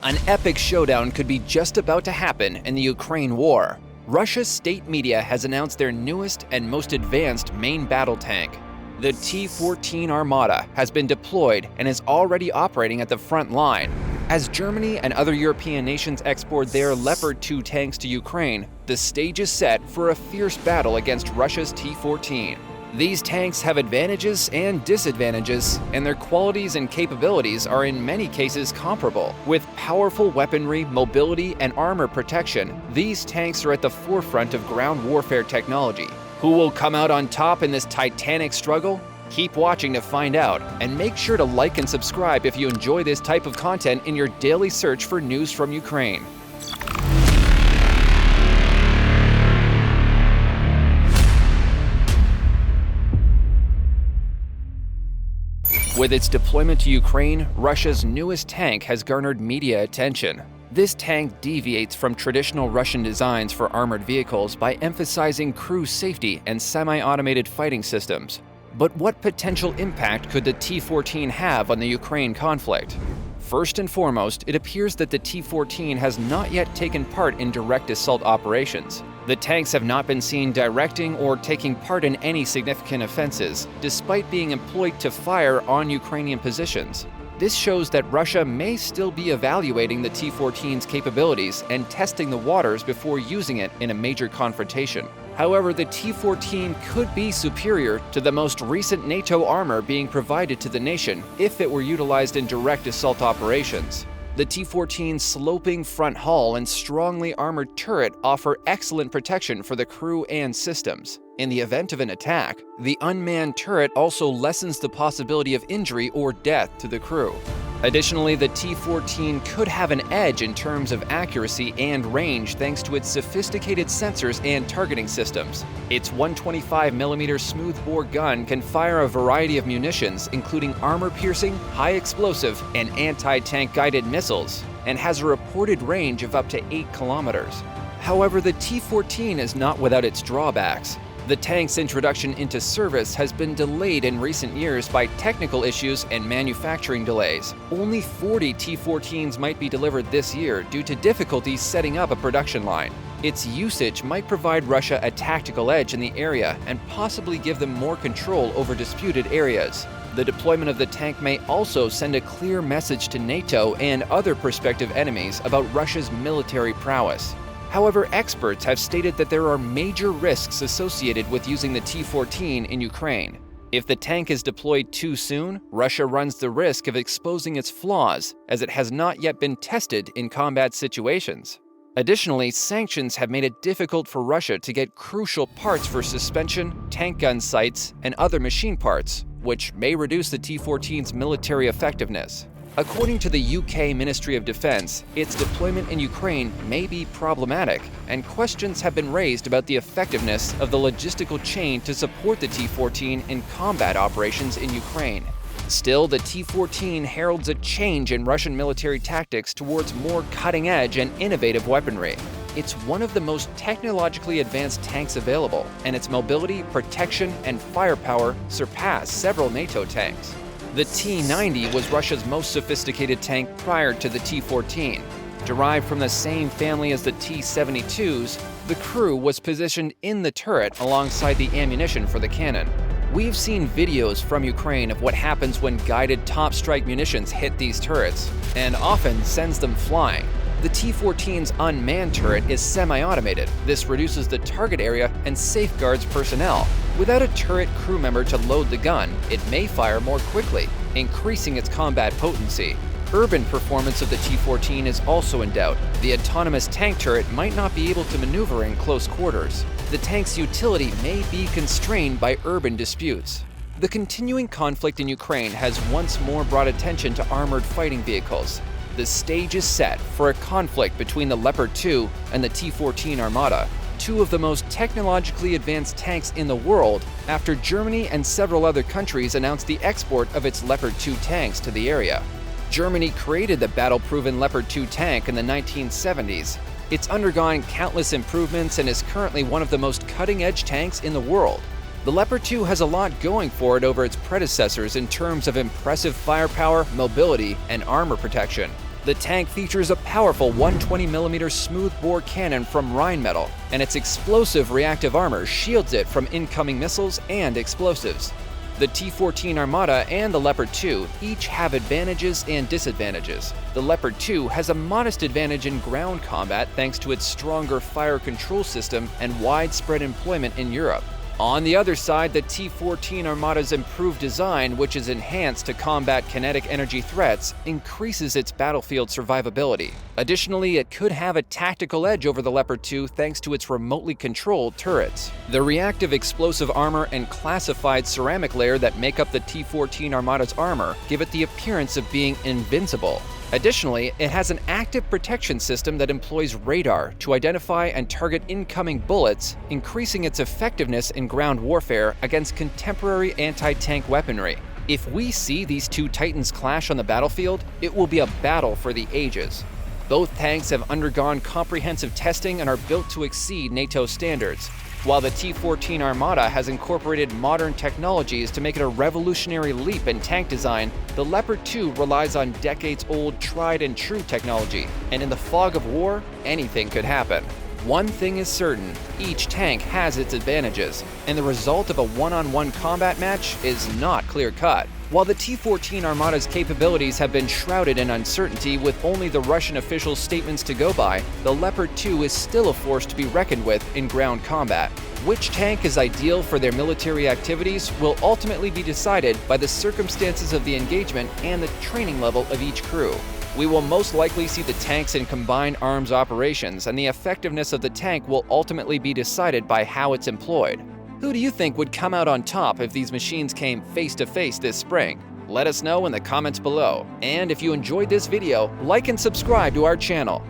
An epic showdown could be just about to happen in the Ukraine war. Russia's state media has announced their newest and most advanced main battle tank. The T-14 Armata has been deployed and is already operating at the front line. As Germany and other European nations export their Leopard 2 tanks to Ukraine, the stage is set for a fierce battle against Russia's T-14. These tanks have advantages and disadvantages, and their qualities and capabilities are in many cases comparable. With powerful weaponry, mobility, and armor protection, these tanks are at the forefront of ground warfare technology. Who will come out on top in this titanic struggle? Keep watching to find out, and make sure to like and subscribe if you enjoy this type of content in your daily search for news from Ukraine. With its deployment to Ukraine, Russia's newest tank has garnered media attention. This tank deviates from traditional Russian designs for armored vehicles by emphasizing crew safety and semi-automated fighting systems. But what potential impact could the T-14 have on the Ukraine conflict? First and foremost, it appears that the T-14 has not yet taken part in direct assault operations. The tanks have not been seen directing or taking part in any significant offenses, despite being employed to fire on Ukrainian positions. This shows that Russia may still be evaluating the T-14's capabilities and testing the waters before using it in a major confrontation. However, the T-14 could be superior to the most recent NATO armor being provided to the nation if it were utilized in direct assault operations. The T-14's sloping front hull and strongly armored turret offer excellent protection for the crew and systems. In the event of an attack, the unmanned turret also lessens the possibility of injury or death to the crew. Additionally, the T-14 could have an edge in terms of accuracy and range thanks to its sophisticated sensors and targeting systems. Its 125mm smoothbore gun can fire a variety of munitions, including armor-piercing, high-explosive, and anti-tank guided missiles, and has a reported range of up to 8 kilometers. However, the T-14 is not without its drawbacks. The tank's introduction into service has been delayed in recent years by technical issues and manufacturing delays. Only 40 T-14s might be delivered this year due to difficulties setting up a production line. Its usage might provide Russia a tactical edge in the area and possibly give them more control over disputed areas. The deployment of the tank may also send a clear message to NATO and other prospective enemies about Russia's military prowess. However, experts have stated that there are major risks associated with using the T-14 in Ukraine. If the tank is deployed too soon, Russia runs the risk of exposing its flaws, as it has not yet been tested in combat situations. Additionally, sanctions have made it difficult for Russia to get crucial parts for suspension, tank gun sights, and other machine parts, which may reduce the T-14's military effectiveness. According to the UK Ministry of Defence, its deployment in Ukraine may be problematic, and questions have been raised about the effectiveness of the logistical chain to support the T-14 in combat operations in Ukraine. Still, the T-14 heralds a change in Russian military tactics towards more cutting-edge and innovative weaponry. It's one of the most technologically advanced tanks available, and its mobility, protection, and firepower surpass several NATO tanks. The T-90 was Russia's most sophisticated tank prior to the T-14. Derived from the same family as the T-72s, the crew was positioned in the turret alongside the ammunition for the cannon. We've seen videos from Ukraine of what happens when guided top strike munitions hit these turrets, and often sends them flying. The T-14's unmanned turret is semi-automated. This reduces the target area and safeguards personnel. Without a turret crew member to load the gun, it may fire more quickly, increasing its combat potency. Urban performance of the T-14 is also in doubt. The autonomous tank turret might not be able to maneuver in close quarters. The tank's utility may be constrained by urban disputes. The continuing conflict in Ukraine has once more brought attention to armored fighting vehicles. The stage is set for a conflict between the Leopard 2 and the T-14 Armata, two of the most technologically advanced tanks in the world, after Germany and several other countries announced the export of its Leopard 2 tanks to the area. Germany created the battle-proven Leopard 2 tank in the 1970s. It's undergone countless improvements and is currently one of the most cutting-edge tanks in the world. The Leopard 2 has a lot going for it over its predecessors in terms of impressive firepower, mobility, and armor protection. The tank features a powerful 120mm smooth-bore cannon from Rheinmetall, and its explosive reactive armor shields it from incoming missiles and explosives. The T-14 Armata and the Leopard 2 each have advantages and disadvantages. The Leopard 2 has a modest advantage in ground combat thanks to its stronger fire control system and widespread employment in Europe. On the other side, the T-14 Armata's improved design, which is enhanced to combat kinetic energy threats, increases its battlefield survivability. Additionally, it could have a tactical edge over the Leopard 2 thanks to its remotely controlled turrets. The reactive explosive armor and classified ceramic layer that make up the T-14 Armata's armor give it the appearance of being invincible. Additionally, it has an active protection system that employs radar to identify and target incoming bullets, increasing its effectiveness in ground warfare against contemporary anti-tank weaponry. If we see these two titans clash on the battlefield, it will be a battle for the ages. Both tanks have undergone comprehensive testing and are built to exceed NATO standards. While the T-14 Armata has incorporated modern technologies to make it a revolutionary leap in tank design, the Leopard 2 relies on decades-old tried-and-true technology, and in the fog of war, anything could happen. One thing is certain, each tank has its advantages, and the result of a one-on-one combat match is not clear-cut. While the T-14 Armata's capabilities have been shrouded in uncertainty with only the Russian officials' statements to go by, the Leopard 2 is still a force to be reckoned with in ground combat. Which tank is ideal for their military activities will ultimately be decided by the circumstances of the engagement and the training level of each crew. We will most likely see the tanks in combined arms operations, and the effectiveness of the tank will ultimately be decided by how it's employed. Who do you think would come out on top if these machines came face-to-face this spring? Let us know in the comments below. And if you enjoyed this video, like and subscribe to our channel.